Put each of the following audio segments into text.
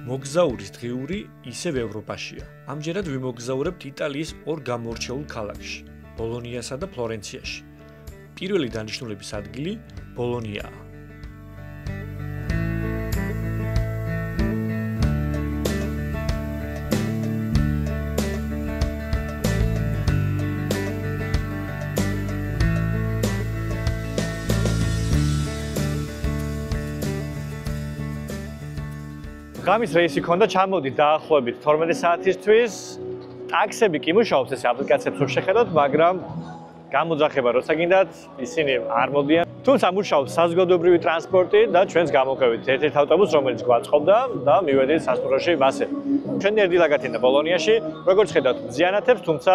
მოგზაურის დღიური ისევ ევროპაშია. ამჯერად ვიმოგზაურებთ იტალიის ორ გამორჩეულ ქალაქში, ბოლონიასა და ფლორენციაში. პირველი დანიშნულების ადგილი ბოლონიაა. გამის რეისი ქონდა ჩამოდით დაახლოებით 12 საათისთვის. ტაქსები კი მუშაობს ეს აპლიკაციებს რომ შეხედოთ, მაგრამ გამოძახება როცა გინდათ, ისინი არ მოდიან. თუმცა მუშაობს საზოგადოებრივი ტრანსპორტი და ჩვენს გამოვყევით ერთ-ერთ ავტობუსს, რომელიც გვაწყობდა და მივედით სასტუმროში მასე. ჩვენ ერთი ლაგათინდა ბოლონიაში, როგორც ხედავთ, ზიანათებს, თუმცა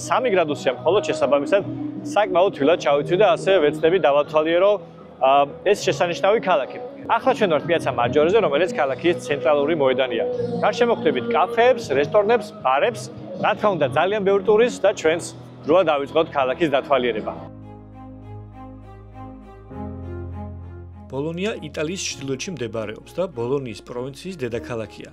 3 გრადუსია მხოლოდ შესაბამისად საკმაოდ თბილად ჩავიცვი და ასე ვეცდები დავათვალიერო ეს შესანიშნავი ქალაქი. ახლა ჩვენ ვართ პიაცა მაჯორეზე, რომელიც ქალაქის ცენტრალური მოედანია. გარშემო ხვდებით კაფეებს, რესტორნებს, ბარებს, რა თქმა უნდა, ძალიან ბევრ ტურისტს და ჩვენს დროა დავიწყოთ ქალაქის დათვალიერება. ბოლონია იტალიის ჩრდილოეთში მდებარეობს და ბოლონიის პროვინციის დედაქალაქია.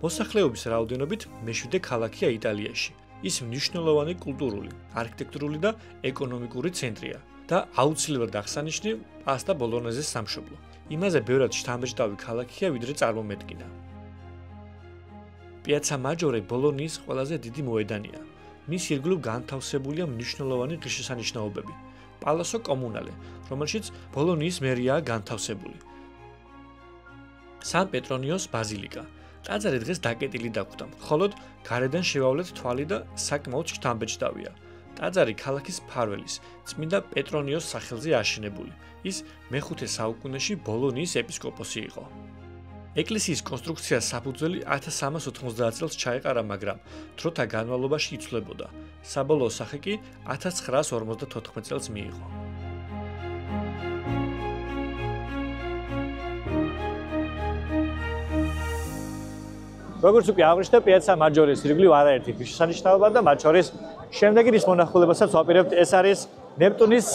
მოსახლეობის რაოდენობით მე-7 ქალაქია იტალიაში. ის მნიშვნელოვანი კულტურული, არქიტექტურული და ეკონომიკური ცენტრია და აუცილებლად აღსანიშნავი პასტა ბოლონეზეს სამშობლო. იმაზე ბევრად შთამბეჭდავი ქალაქია, ვიდრე წარმომედგინა. პიაცა მაჯორე ბოლონიის ყველაზე დიდი მოედანია. მის ირგვლივ განთავსებულია მნიშვნელოვანი ღირსშესანიშნაობები. პალასო კომუნალე, რომელშიც ბოლონიის მერიაა განთავსებული. სან პეტრონიოს ბაზილიკა. ტაძარი დღეს დაკეტილი დაგვდა, მხოლოდ გარედან შევავლეთ თვალი და საკმაოდ შთამბეჭდავია. ტაძარი ქალაქის მფარველის, წმინდა პეტრონიოს სახელზე აშენებული. ის მე-5 საუკუნეში ბოლონიის ეპისკოპოსი იყო. ეკლესიის კონსტრუქციას საფუძველი 1390 წელს ჩაეყარა, მაგრამ დროთა განმავლობაში იცვლებოდა. საბოლოო სახე კი 1954 წელს მიიღო. როგორც უკვე აღვნიშნე, პიაცა მაჯორის ირგვლივ არაერთი ღირსშესანიშნაობა და მათ შორის შემდეგი რის მონახულებასაც ვაპირებთ, ეს არის ნეპტუნის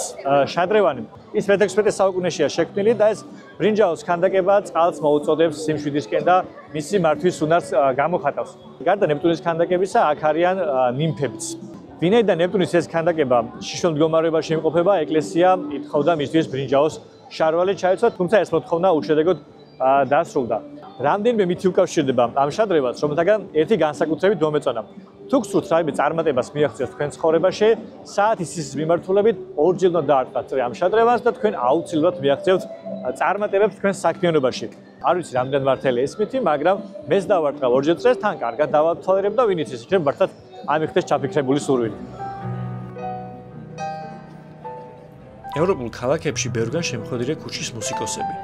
შადრევანი. ის მე-16 საუკუნეშია შექმნილი და ეს ბრინჯაოს ქანდაკება წყალს მოუწოდებს სიმშვიდისკენ და მისი მართვის უნარს გამოხატავს. გარდა ნეპტუნის ქანდაკებისა, აქ არიან ნიმფებიც. ვინაიდან ნეპტუნის ეს ქანდაკება შიშველ მდგომარეობაში იმყოფება, ეკლესია ითხოვდა მისთვის ბრინჯაოს შარვალი ჩაეცვა, თუმცა ეს მოთხოვნა უშედეგოდ დასრულდა. რამდენიმე მითი უკავშირდება ამ შადრევას, რომელთაგან ერთი განსაკუთრებით მომეწონა. თუ გსურთ რაიმე წარმატებას მიაღწიოთ თქვენ ცხოვრებაში, საათის სისის მიმართულებით ორჯერ უნდა დაარტყათ ამ შადრევას და თქვენ აუცილებლად მიაღწევთ წარმატებებს თქვენს საქმიანობაში. არ ვიცი რამდენ მართალია ეს მითი, მაგრამ მეც დავარტყავ ორჯერ წელს, თან კარგად დავათვალიერებ და ვინც ის იქნება მართლაც ამიხდეს ჩაფიქრებული სურვილი. ევროპულ ქალაქებში ბევრგან შემოხვედრია ქუჩის მუსიკოსები,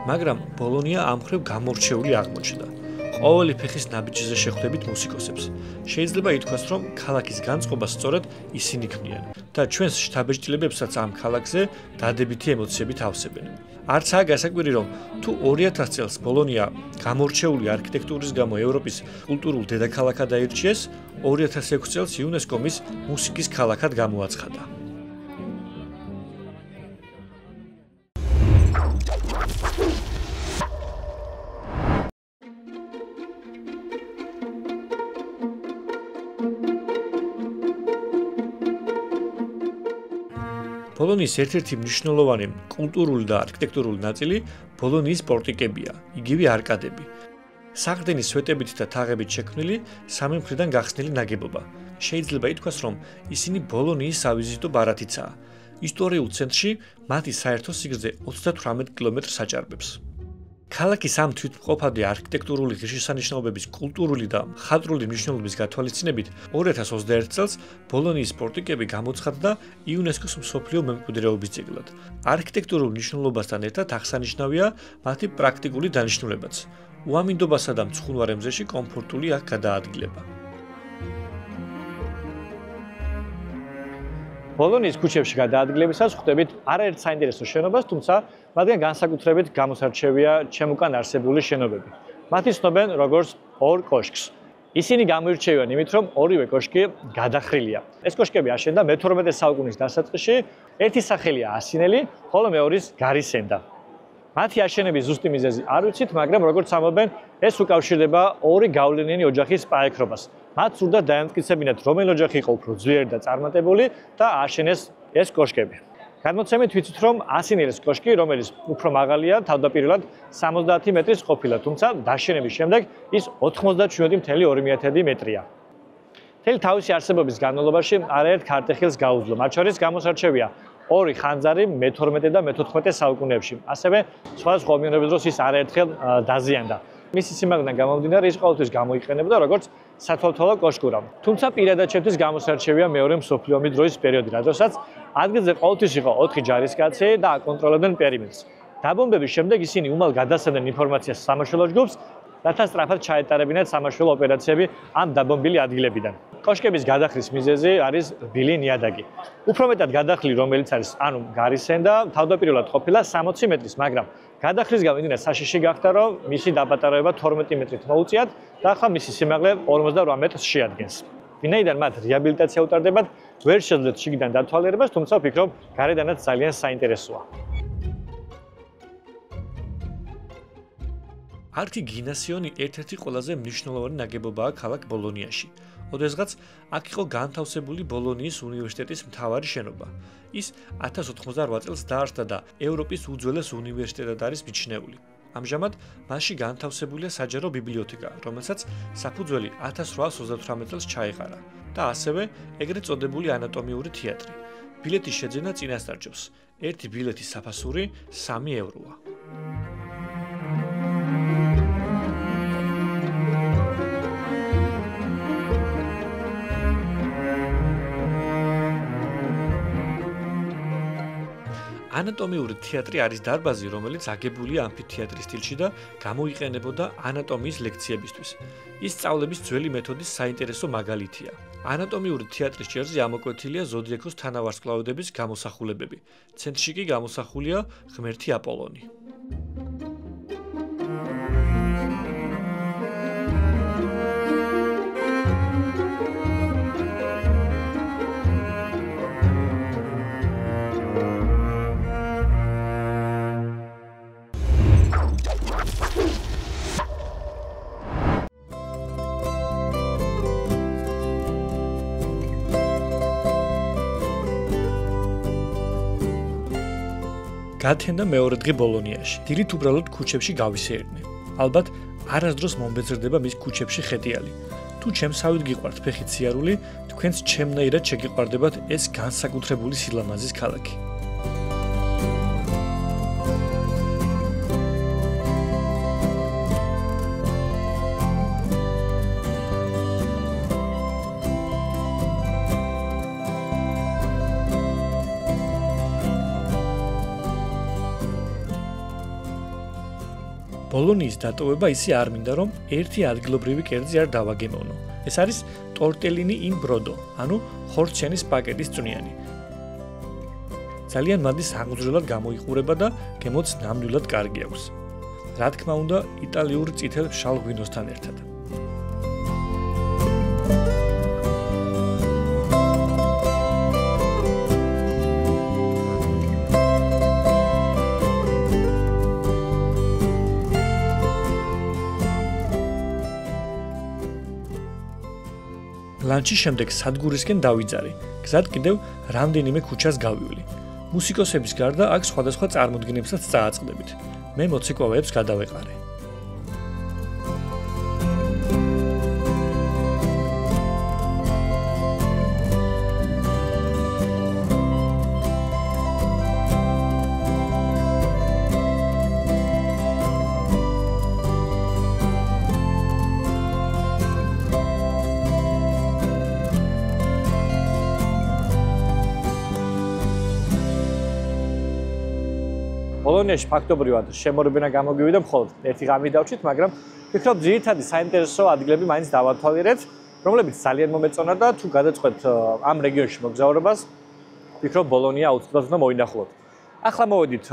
მაგრამ ბოლონია ამ მხრივ გამორჩეული აღმოჩნდა. ყოველი ფეხის ნაბიჯზე შეხვდებით მუსიკოსებს. შეიძლება ითქვას, რომ ქალაქის განწყობას სწორედ ისინი ქმნიან და ჩვენს შთაბეჭდილებებსაც ამ ქალაქზე დადებითი ემოციებით ავსებენ. არცაა გასაკვირი, რომ თუ 2000 წელს ბოლონია გამორჩეული არქიტექტურის გამო ევროპის კულტურულ დედაქალაქად აირჩიეს, 2006 წელს იუნესკომ ის მუსიკის ქალაქად გამოაცხადა. ბოლონიის ერთ-ერთი მნიშვნელოვანი კულტურული და არქიტექტურული ნაწილი ბოლონიის პორტიკებია, იგივე არკადები. საყრდენის სვეტებით და თაღებით შექმნილი სამი მხრიდან გახსნილი ნაგებობა. შეიძლება ითქვას, რომ ისინი ბოლონიის სავიზიტო ბარათიცაა. ისტორიულ ცენტრში მათი საერთო სიგრძე 38 კილომეტრს აჭარბებს. ქალაქის ამ თვითმყოფადი არქიტექტურული ღირსშესანიშნაობების კულტურული და მხატვრული მნიშვნელობის გათვალისწინებით 2021 წელს ბოლონიის პორტიკები გამოცხადდა იუნესკოს მსოფლიო მემკვიდრეობის ძეგლად. არქიტექტურულ მნიშვნელობასთან ერთად აღსანიშნავია მათი პრაქტიკული დანიშნულებაც. უამინდობასა და მწვანე ემზეში კომფორტული აქ გადაადგილება. ბოლონიის ქუჩებში გადაადგილებისას ხვდებით არაერთ საინტერესო შენობას, თუმცა მათგან განსაკუთრებით გამოსარჩევია ჩემუკან არსებული შენობები. მათი ცნობენ როგორც ორ კოშკს. ისინი გამოირჩევიან იმით, რომ ორივე კოშკი გადახრილია. ეს კოშკები აშენდა მე-12 საუკუნის დასაწყისში, ერთი სახელია ასინელი, ხოლო მეორის გარისენდა. მათი აშენების ზუსტი მიზეზი არ ვიცით, მაგრამ როგორც ამბობენ, ეს უკავშირდება ორი გავლენიანი ოჯახის პაექრობას. მათ სურდათ დაემტკიცებინათ, რომელი ოჯახი იყო უფრო ძლიერი და წარმატებული და ააშენეს ეს კოშკები. გადმოცემით ვიცით, რომ 100 ნირის კოშკი, რომელიც უფრო მაღალია, თავდაპირველად 70 მეტრის ყოფილა, თუმცა დაშენების შემდეგ ის 97.2 მეტრია. მთელი თავისი არსებობის განმავლობაში არაერთ ქარტეხილს გაუძლო, მათ შორის გამოსარჩევია ორი ხანძარი მე-12 და მე-14 საუკუნეებში. ასევე სხვადასხვა ომიანობის დროს ის არაერთხელ დაზიანდა. მისი სიმაღლიდან გამომდინარე, ის ყოველთვის გამოიყენებოდა როგორც სათვალთვალო კოშკურა. თუმცა პირადად შეთვის გამოსარჩევია მეორე მსოფლიო ომის დროის პერიოდი, რადგანაც ადგილზე ყოველთვის იყო 4 ჯარისკაცი და აკონტროლებდნენ პერიმეტრს. დაბომბების შემდეგ ისინი უმალ გადასცემდნენ ინფორმაციას სამაშველო ჯგუფს, რათა სწრაფად ჩაეტარებინათ სამაშველო ოპერაციები ამ დაბომბილი ადგილებიდან. კოშკების გადახრის მიზეზი არის რბილი ნიადაგი. უფრო მეტად გადახლილი, რომელიც არის ანუ გარისენდა, თავდაპირველად ყოფილა 60 მეტრის, მაგრამ გადახრის გამო იმდენად საშიში გახდა, რომ მისი დაბატარება 12 მეტრით მოუწიათ და ახლა მისი სიმაღლე 48 მეტრს შეადგენს. ვინაიდან მათ რეაბილიტაცია უტარდებათ, ვერ შეძლოთ შიგიდან დათვალიერებას, თუმცა ვფიქრობ, გარედანაც ძალიან საინტერესოა. არქი გინასიონი ერთ-ერთი ყველაზე მნიშვნელოვანი ნაგებობაა ქალაქ ბოლონიაში. ოდესღაც აქ იყო განთავსებული ბოლონიის უნივერსიტეტის მთავარი შენობა. ის 1088 წელს დაარსდა და ევროპის უძველეს უნივერსიტეტად არის მიჩნეული. ამჟამად მასში განთავსებულია საჯარო ბიბლიოთეკა, რომელსაც საფუძველი 1838 წელს ჩაეყარა და ასევე ეგრეთ წოდებული ანატომიური თეატრი. ბილეთის შეძენა წინასწარ. ერთი ბილეთის საფასური 3 ევროა. ანატომიური თეატრი არის დარბაზი, რომელიც აგებულია ამფითეატრის სტილში და გამოიყენებოდა ანატომიის ლექციებისთვის. ის სწავლების ძველი მეთოდის საინტერესო მაგალითია. ანატომიური თეატრის ჭერზე ამოკვეთილია ზოდიაქოს თანავარსკვლავედების გამოსახულებები. ცენტრში კი გამოსახულია ღმერთი აპოლონი. გათენდა მეორე დღე ბოლონიაში. დილით უბრალოდ ქუჩებში გავისეირდნენ. ალბათ არასდროს მომბეზრდება მის ქუჩებში ხეტიალი. თუ ჩემსავით გიყვართ ფეხით სიარული, თქვენც ჩემნაირად შეგიყვარდებათ ეს განსაკუთრებული სილამაზის ქალაქი. ბოლონიის დატოვება ისე არ მინდა, რომ ერთი ადგილობრივი კერძი არ დავაგემოვნო. ეს არის ტორტელინი in brodo, ანუ ხორცშენის პაკეტის წვნიანი. ძალიან მადის აღმძვრელად გამოიყურება და გემოც ნამდვილად კარგი აქვს. რა თქმა უნდა, იტალიურ წითელ ფშალ ღვინოსთან ერთად. ლანჩის შემდეგ სადგურისკენ დავიძარი. გზად კიდევ რამდენიმე ქუჩას გავივლი. მუსიკოსების გარდა აქ სხვადასხვა წარმოდგენებსაც წააწყდებით. მე მოცეკვავეებს გადავეყარე. ბოლონიაში ფაქტობრივად შემოռებენა გამოგვივიდა მხოლოდ ერთი ღამით დავჭით, მაგრამ ვფიქრობ ძირითადი საინტერესო ადგილები მაინც დავათვალიერეთ, რომლებიც ძალიან მომეწონა და თუ გადაწყვეტ ამ რეგიონში მოგზაურობას, ვფიქრობ ბოლონია აუცილებლად უნდა მოინახულოთ. ახლა მოვედით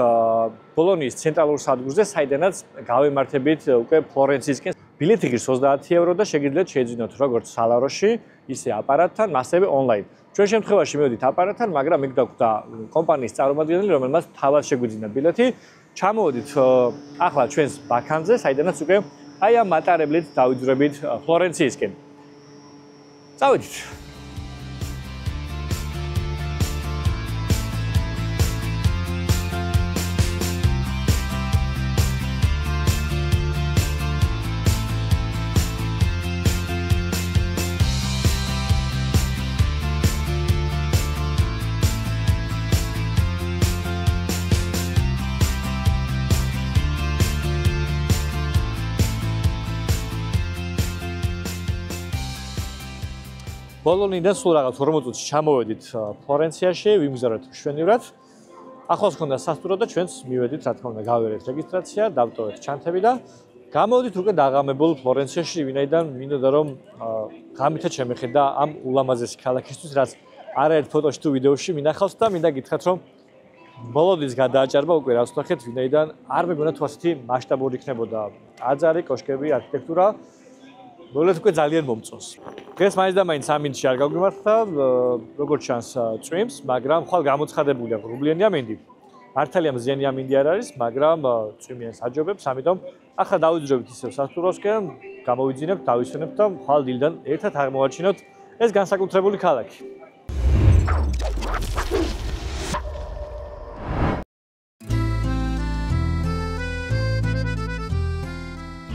ბოლონიის ცენტრალურ სადგურზე, საიდანაც გავემართებით უკვე ფლორენციისკენ. ბილეთი ღირს 30 евро და შეგიძლიათ შეიძინოთ როგორც სალაროში, ისე აპარატთან, ასევე ონლაინ. ჩვენ შემთხვევაში მივედით აპარატთან, მაგრამ იქ დაგვხვდა კომპანიის წარმომადგენელი, რომელმაც თავად შეგვიძინა ბილეთი ჩამოვედით ახლა ჩვენს ბაქანზე, საიდანაც უკვე აი ამ მატარებლით დავიძრებით ფლორენციისკენ. წავედით. ბოლონიდან სულ რაღაც 40 წუთში ჩამოვედით ფლორენციაში, ვიმგზავრეთ მშვენივრად. ახლოს ხონდა სასტუმრო და ჩვენც მივედით, რა თქმა უნდა, გავერეთ რეგისტრაცია, დავტოვეთ ჩანთები და გამოვედით უკვე დაღამებულ ფლორენციაში, ვინაიდან მინდოდა რომ ღამითაც შემეხედა ამ ულამაზესი ქალაქისთვის, რაც არაერთ ფოტოში თუ ვიდეოში მინახავს და მინდა გითხრათ, რომ ბოლოდის გადააჭარბა უკვე რაც ვთქვათ, ვინაიდან არ მეგონა თუ ასეთი მასშტაბური იქნებოდა ტაძარი, კოშკები, არქიტექტურა. მოგლეთ უკვე ძალიან მომწონს. დღეს მაინც და მაინც ამინდში არ გავგმართა, როგორც ჩანს წვიმს, მაგრამ ხვალ გამოცხადებულია ღრუბლიანი ამინდი. მართალია მზიანი ამინდი არ არის, მაგრამ წვიმიანს აჯობებს, ამიტომ ახლა დავიძრებით ისევ სასტუმროსკენ, გამოვიძინებთ, დავისვენებთ და ხვალ დილიდან ერთად აღმოვაჩინოთ ეს განსაკუთრებული ქალაქი.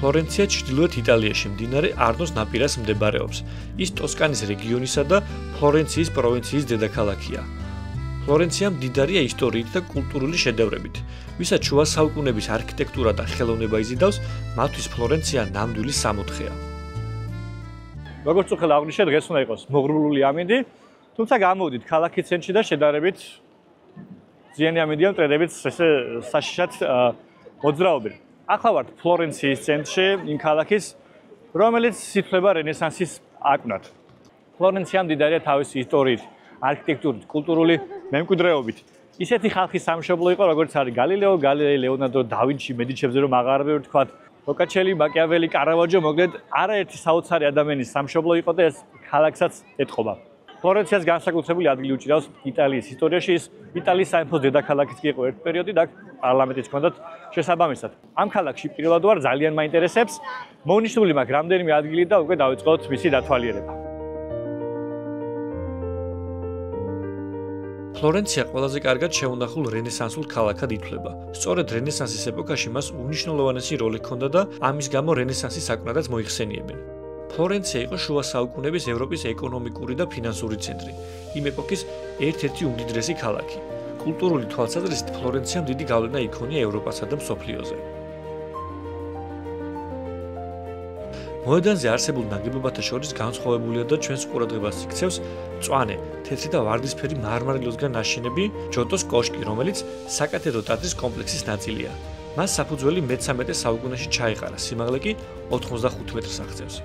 ფლორენცია ჩრდილოეთ იტალიაში მდინარე არნოს ნაპირას მდებარეობს. ის ტოსკანის რეგიონისა და ფლორენციის პროვინციის დედაქალაქია. ფლორენცია მდიდარია ისტორიით და კულტურული შედევრებით. ვისაც შუა საუკუნეების არქიტექტურა და ხელოვნება იზიდავს, მათთვის ფლორენცია ნამდვილი სამოთხეა. როგორც უხელ აღნიშნე, დღეს უნდა იყოს მოღრუბლული ამინდი, თუმცა გამოვიდით ქალაქის ცენტრში და შედარებით ძიანი ამინდია მტრედებით ესე საშიშად მოძრაობენ. ახლა ვართ ფლორენციის ცენტრში, იმ ქალაქის, რომელიც ითვლება რენესანსის აკვნად. ფლორენცია მდიდარია თავისი ისტორიით, არქიტექტურით, კულტურული მემკვიდრეობით. ისეთი ხალხის სამშობლო იყო, როგორც არის გალილეო, ლეონარდო და ვინჩი, მედიჩებზე რომ აღარებები ვთქვათ, ბოკაჩელი, მაკიაველი, კარავაჯო, მოკლედ არაერთი საოცარი ადამიანის სამშობლო იყო და ეს ქალაქსაც ეთყობა. ფლორენციას განსაკუთრებული ადგილი უჭირავს იტალიის ისტორიაში, ის იტალიის სამეფოს დედაქალაქიც კი იყო ერთ პერიოდი და პარლამენტიც ჰქონდათ შესაბამისად. ამ ქალაქში პირველად ვარ, ძალიან მაინტერესებს. მოვნიშნული მაქვს რამდენიმე ადგილი და უკვე დავიწყოთ მისი დათვალიერება. ფლორენცია ყველაზე კარგად შეუნახულ რენესანსულ ქალაქად ითვლება. სწორედ რენესანსის ეპოქაში მას უნიშნულოვანესი როლი ჰქონდა და ამის გამო რენესანსის საკვნადაც მოიხსენიებენ. ფლორენცია იყო შუა საუკუნეების ევროპის ეკონომიკური და ფინანსური ცენტრი. იმ ეპოქის ერთ-ერთი უმდიდრესი ქალაქი. კულტურული თვალსაზრისით ფლორენციამ დიდი გავლენა იქონია ევროპასა და მსოფლიოზე. მოედანზე არსებულ ნაგებობათა შორის განსხვავებულია და ჩვენს ყურადღებას იქცევს მწვანე, თეთრი და ვარდისფერი მარმარილოსგან ნაშენები ჯოტოს კოშკი, რომელიც საკათედრო ტაძრის კომპლექსის ნაწილია. მას საფუძველი მე-13 საუკუნეში ჩაეყარა, სიმაღლე კი 85 მეტრს აღწევს.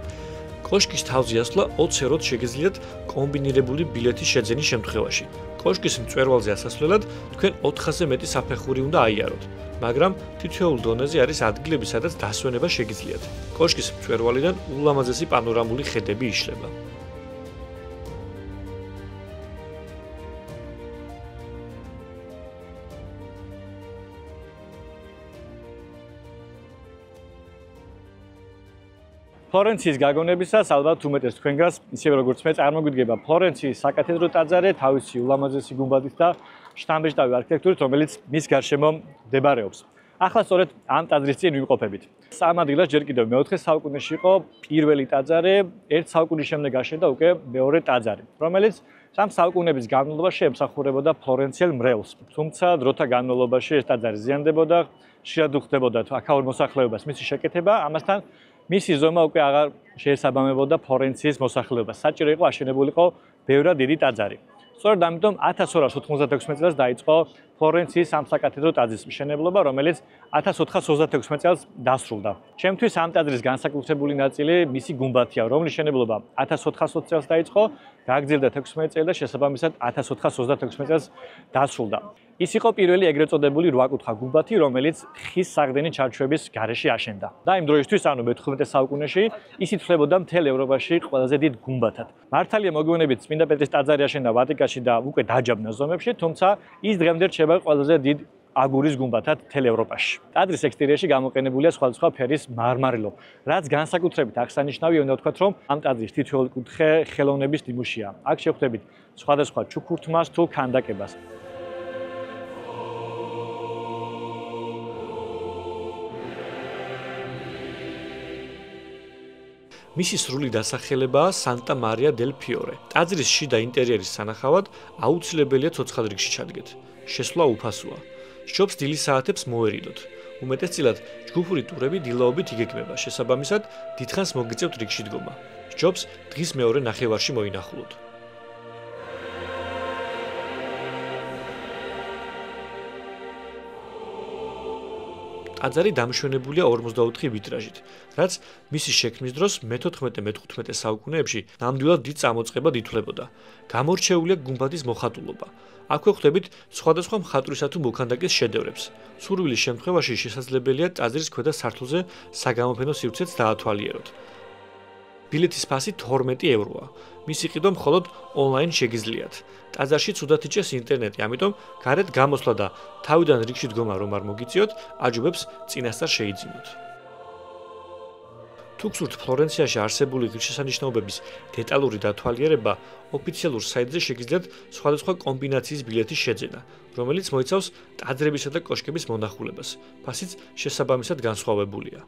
კოშკის თავზე ასვლა 20 ევროთ შეგიძლიათ კომბინირებული ბილეთის შეძენის შემთხვევაში. კოშკის მწვერვალზე ასასვლელად თქვენ 400-ზე მეტი საფეხური უნდა აიაროთ, მაგრამ თითოეულ დონეზე არის ადგილები, სადაც დასვენება შეგიძლიათ. კოშკის მწვერვალიდან ულამაზესი პანორამული ხედები იშლება. ფლორენციის გაგონებისას ალბათ უმეტეს თქვენგანს, ისევე როგორც მე წარმოგვიდგება ფლორენციის საკათედრო ტაძარი თავისი ულამაზესი გუმბათით და შთამბეჭდავი არქიტექტურით, რომელიც მის გარშემო მდებარეობს. ახლა სწორედ ამ ტაძრის წინ ვიმყოფებით. ამ ადგილას ჯერ კიდევ მე-4 საუკუნეში იყო პირველი ტაძარი, ერთ საუკუნის შემდეგ აშენდა უკვე მეორე ტაძარი, რომელიც 3 საუკუნეების განმავლობაში ემსახურებოდა ფლორენციელ მრევლს. თუმცა დროთა განმავლობაში ეს ტაძარი ზიანდებოდა, ხშირად უხდებოდა აქაურ მოსახლეობას მისი შეკეთება, ამასთან მისი ზომა უკვე აღარ შეესაბამებოდა ფლორენციის მოსახლეობას. საჭირო იყო აშენებულიყო ბევრად დიდი ტაძარი. სწორედ ამიტომ 1296 წელს დაიწყო ფლორენციის სამსაკათედრო ტაძრის მშენებლობა, რომელიც 1426 წელს დასრულდა. ჩემთვის ამ ტაძრის განსაკუთრებული ნაწილი მისი გუმბათია, რომლის მშენებლობა 1420 წელს დაიწყო, გაგრძელდა 16 წელი და შესაბამისად 1436 წელს დასრულდა. ის იყო პირველი ეგრეთ წოდებული 8-კუთხა გუმბათი, რომელიც ხის საგდენი ჩარჩოების გარეშე აშენდა. და იმ დროისთვის, ანუ მე-15 საუკუნეში, ის ითვლებოდა მთელ ევროპაში ყველაზე დიდ გუმბათად. მართალია მოგვიანებით წმინდა პეტრეს ტაძარი აშენდა ვატიკანში და უკვე დაჯაბნა ზომებში, თუმცა ის დღემდე რჩება ყველაზე დიდ აგურის გუმბათად მთელ ევროპაში. ტაძრის ექსტერიერში გამოყენებულია სხვადასხვა ფერის მარმარილო, რაც განსაკუთრებით აღსანიშნავია უნდა ვთქვათ, რომ ამ ტაძრის თითოეული კუთხე ხელოვნების ნიმუშია. აქ შევხვდებით სხვადასხვა ჩუქურთმას თუ ქანდაკებას. მისი სრული დასახელებაა სანტა მარია დელ ფიორე. ტაძრის შიდა ინტერიერის სანახავად აუცილებელია ცოცხალ რიგში ჩადგეთ. შესვლა უფასოა. სჯობს დილის საათებს მოერიდოთ. უმეტესწილად ჯგუფური ტურები დილაობით იგეგმება. შესაბამისად, დიდხანს მოგიწევთ რიგში დგომა. სჯობს დღის მეორე ნახევარში მოინახულოთ. ტაძარი დამშვენებულია 54 ვიტრაჟით, რაც მისი შექმნის დროს მე-14-მე-15 საუკუნეებში ნამდვილად დიდ წამოწყებად ითვლებოდა. გამორჩეულია გუმბათის მოხატულობა. აქვე ხვდებით სხვადასხვა მხატვრისა თუ მოქანდაკის შედევრებს. სურვილის შემთხვევაში შესაძლებელია ტაძრის ქვედა სართულზე საგამოფენო სივრცეც დაათვალიეროთ. ბილეთის ფასი 12 ევროა. მისი ყიდვა მხოლოდ ონლაინ შეგიძლიათ. ტაძარში ცუდად იჭერს ინტერნეტი, ამიტომ გარეთ გამოსვლა და თავიდან რიგში დგომა რომ არ მოგიწიოთ, აჯობებს წინასწარ შეიძინოთ. თუ გსურთ ფლორენციაში არსებული ღირსშესანიშნაობების დეტალური დათვალიერება, ოფიციალურ საიტზე შეგიძლიათ სხვადასხვა კომბინაციის ბილეთის შეძენა, რომელიც მოიცავს ტაძრებისა და კოშკების მონახულებას. ფასიც შესაბამისად განსხვავებულია.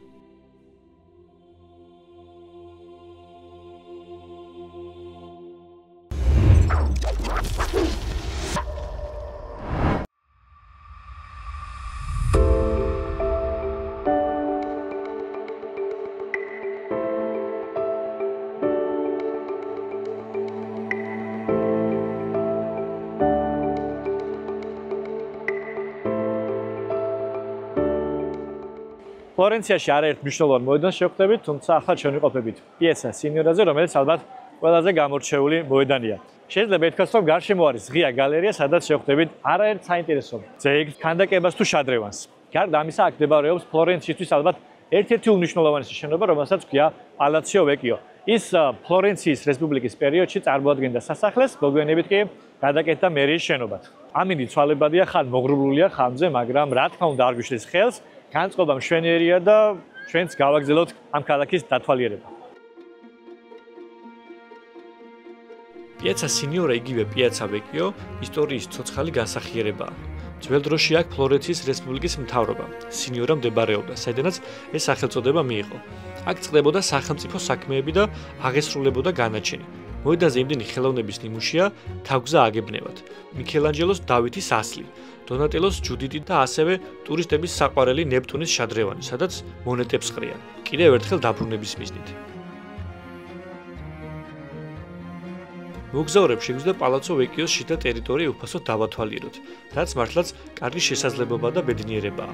ფლორენციაში არაერთ მნიშვნელოვან მოედანს შევხვდებით, თუმცა ახლა ჩვენვიყოფებით პიეცა სინიორაზე, რომელიც ალბათ ყველაზე გამორჩეული მოედანია. შეიძლება ითქვას, რომ გარშემო არის ღია გალერეა, სადაც შევხვდებით არაერთ საინტერესო ძეგლს, ქანდაკებას თუ შადრევანს. გარდა ამისა, აქ მდებარეობს ფლორენციისთვის ალბათ ერთ-ერთი უმნიშვნელოვანესი შენობა, რომელსაც ჰქვია პალაციო ვეკიო. ის ფლორენციის რესპუბლიკის პერიოდში წარმოადგენდა სასახლეს, მოგვიანებით კი გადაკეთდა მერიის შენობად. ამინდი ცვალებადია, ხან მოღრუბლულია ხამზე, მაგრამ რა თქმა უნდა არ გვიშლის ხელს, განწყობა მშვენიერია და ჩვენც გავაგზავნოთ ამ ქალაქის დათვალიერება. პიეცა სინიორა იგივე პიეცა ვეკიო ისტორიის ცოცხალი განსახიერებაა. ძველ დროში აქ ფლორენციის რესპუბლიკის მთავრობა, სინიორა მდებარეობდა, საიდანაც ეს სახელწოდება მიიღო. აქ წყდებოდა სახელმწიფო საქმეები და აღესრულებოდა განაჩენი. მოედანზე იმდენი ხელოვნების ნიმუშია, თაგვზა აგებნევათ. მიქელანჯელოს დავითის ასლი, დონატელოს ჯუდიტი და ასევე ტურისტების საყვარელი ნეპტუნის შადრევანი, სადაც მონეტებს ყრიან. კიდევ ერთხელ დაბრუნების მიზნით. მოგზაურებს შეგვიძლია პალაცო ვეკიოს შიდა ტერიტორია უფასოდ დავათვალიეროთ, რაც მართლაც კარგი შესაძლებლობა და ბედნიერებაა.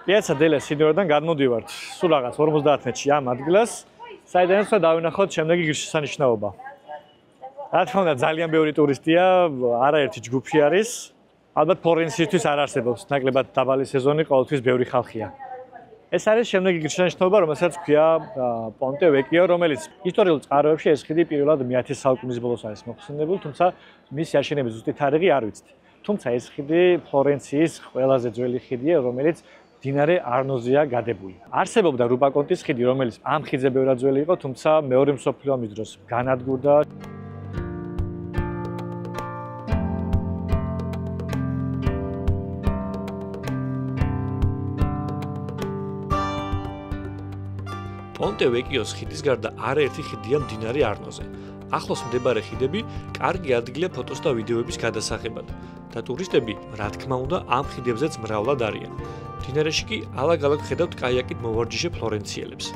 პიეცა დელა სინიორიდან გადმოდივართ სულ რაღაც 50 მეტრში ამ ადგილას, საიდანაც დავინახოთ შემდეგი ღირსშესანიშნაობა. რა თქმა უნდა, ძალიან ბევრი ტურისტია, არაერთი ჯგუფი არის. ალბათ ფლორენციისთვის არ არსებობს ნაკლებად დაბალი სეზონი, ყოველთვის ბევრი ხალხია. ეს არის შემდეგი ღირსშესანიშნაობა, რომელსაც ჰქვია პონტე ვეკიო, რომელიც ისტორიულ წყაროებში ეს ხიდი პირველად მე-10 საუკუნის ბოლოს არის მოხსენებული, თუმცა მისი აშენების ზუსტი თარიღი არ ვიცით. თუმცა ეს ხიდი ფლორენციის ყველაზე ძველი ხიდია, რომელიც დინარე არნოზეა გადებული. არსებობდა რუბაკონტის ხიდი, რომელიც ამ ხიდზე ბევრად ძველი იყო, თუმცა მეორე მსოფლიო ომის დროს განადგურდა. პონტე ვეკიოს ხიდის გარდა არაერთი ხიდია მდინარე არნოზე. ახლოს მდებარე ხიდები კარგი ადგილია ფოტოს და ვიდეოების გადასაღებად და ტურისტები, რა თქმა უნდა, ამ ხიდებზეც მრავლად არიან. მდინარეში კი ალაგ-ალაგ ხედავთ კაიაკით მოვარჯიშე ფლორენციელებს.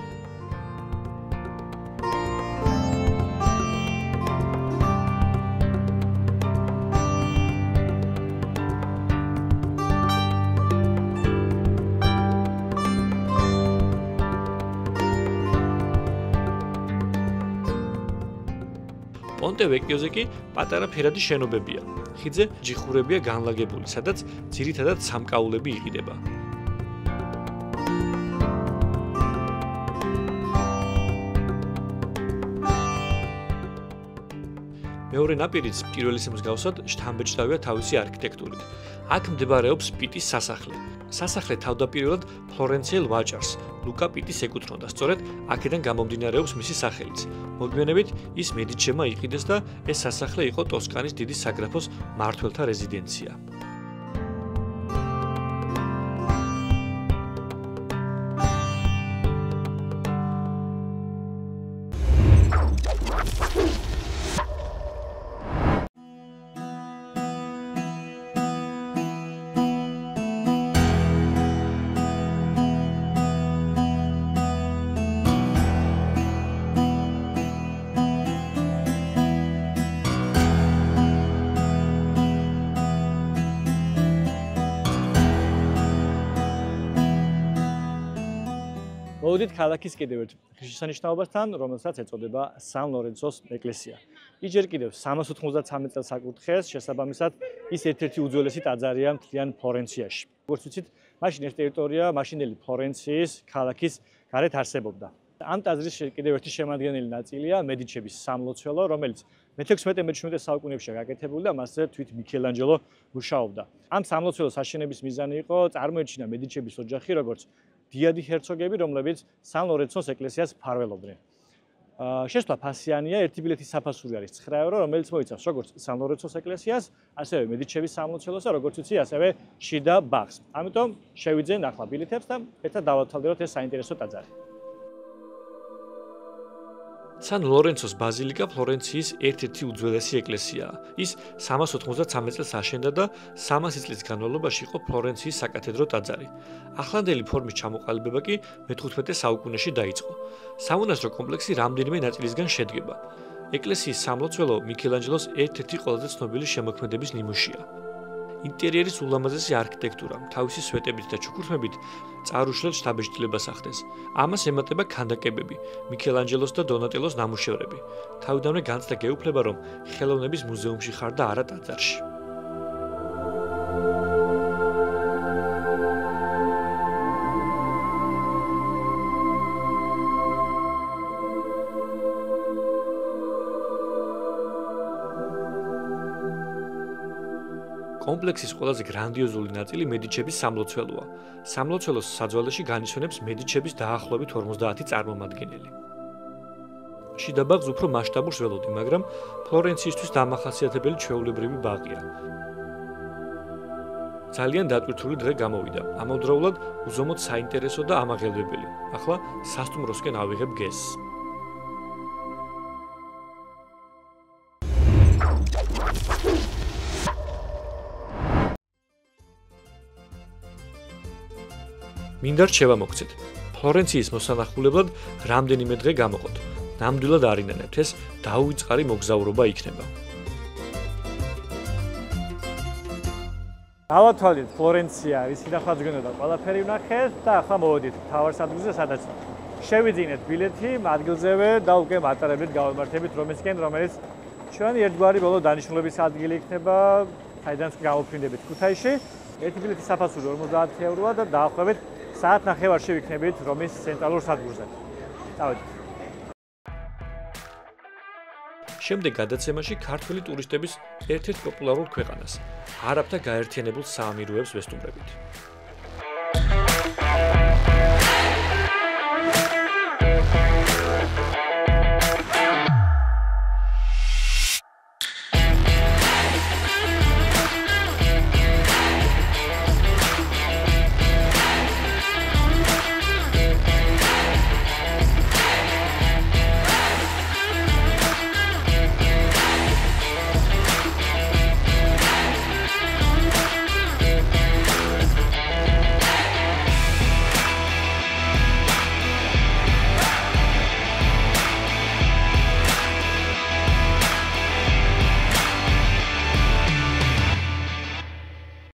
პონტე ვეკიოზე კი პატარა ფერადი შენობებია. ხიდზე ჯიხურებია განლაგებული, სადაც ძირითადად სამკაულები იყიდება. მეორე ნაპირიც პირველის მსგავსად შთამბეჭდავია თავისი არქიტექტურით. აქ მდებარეობს პიტის სასახლე. სასახლე თავდაპირველად ფლორენციელ ვაჭარს, ლუკა პიტის ეკუთვნოდა, სწორედ აქედან გამომდინარეობს მისი სახელიც. მოგვიანებით ის მედიჩებმა იყიდეს და ეს სასახლე იყო ტოსკანის დიდი საგრაფოს მმართველთა რეზიდენცია. მოვიდით ქალაქის კიდევ ერთ ღირსშესანიშნაობასთან, რომელსაც ეწოდება სან ლორენცოს ეკლესია. ის ჯერ კიდევ 393 წელს აკურთხეს, შესაბამისად ის ერთ-ერთი უძველესი ტაძარია მთლიან ფლორენციაში. როგორც ვიცით, მაშინ ეს ტერიტორია მაშინდელი ფლორენციის ქალაქის გარეთ არსებობდა. ამ ტაძრის კიდევ ერთი შემადგენელი ნაწილია მედიჩების სამლოცველო, რომელიც მე-16-17 საუკუნეებში გაკეთებული და მასზე თვით მიქელანჯელო მუშაობდა. ამ სამლოცველოს აშენების მიზანი იყო წარმოეჩინა მედიჩების ოჯახი, როგორც დიადი ჰერცოგები, რომლებიც სან ლორენცოს ეკლესიას მფარველობდნენ. შესვლა ფასიანია, ერთი ბილეთის საფასური არის 9 ევრო, რომელიც მოიცავს როგორც სან ლორენცოს ეკლესიას, ასევე მედიჩების სამლოცველოს და როგორც ვიცი, ასევე შიდა ბაღს. ამიტომ შევიძენ ახლა ბილეთებს და ერთად დავათავდეროთ ეს საინტერესო ტაძარი. სან ლორენცოს ბაზილიკა ფლორენციის ერთ-ერთი უძველესი ეკლესიაა. ის 393 წელს აშენდა და 300 წლის განმავლობაში იყო ფლორენციის საკათედრო ტაძარი. ახლანდელი ფორმის ჩამოყალიბება კი მე-15 საუკუნეში დაიწყო. სამონასტრო კომპლექსი რამდენიმე ნაწილისგან შედგება. ეკლესიის სამლოცველო მიქელანჯელოს ერთ-ერთი ყველაზე ცნობილი შემოქმედების ნიმუშია. ინტერიერის ულამაზესი არქიტექტურა, თავისი სვეტებით და ჩუქურთმებით წარუშლელ შთაბეჭდილებას ახდენს. ამას ემატება ქანდაკებები, მიქელანჯელოს და დონატელოს ნამუშევრები. თავიდანვე განცდა გეუფლება, რომ ხელოვნების მუზეუმში ხარ და არა ტაძარში. კომპლექსის ყველაზე გრანდიოზული ნაწილი მედიჩების სამლოცველოა. სამლოცველოს საძვალეში განისვენებს მედიჩების დაახლოებით 50 წარმომადგენელი. შიდა ბაღს უფრო მასშტაბურს ველოდი, მაგრამ ფლორენციისთვის დამახასიათებელი ჩვეულებრივი ბაღია. ძალიან დატვირთული დღე გამოვიდა. ამავდროულად უზომოდ საინტერესო და ამაღელვებელი. ახლა სასტუმროსკენ ავიღებ გეზს. მინდა რჩევა მოგცეთ. ფლორენციის მოსანახულებლად რამდენიმე დღე გამოყოთ. ნამდვილად არ ინანებთ, ეს დაუვიწყარი მოგზაურობა იქნება. დავათვალეთ ფლორენცია, რის ნახავს გენოდა ყველაფერი ვნახეთ და ახლა მოვედით მთავარ სადგურზე, სადაც შევიძინეთ ბილეთი, ადგილზევე და უკვე მატარებლით გავამართებით რომისკენ, რომელიც ჩვენი ერთგვარი ბოლო დანიშნულების ადგილი იქნება, საიდანაც გამოფრინდებით ქუთაისში. ერთი ბილეთის საფასური 50 ევროა და დაახლოებით საათ ნახევარში ვიქნებით რომის ცენტრალურ სადგურზე. წავედით. შემდეგ გადაცემაში ქართველი ტურისტების ერთ-ერთ პოპულარულ ქვეყანას, არაბთა გაერთიანებულ საამიროებს ვესტუმრებით.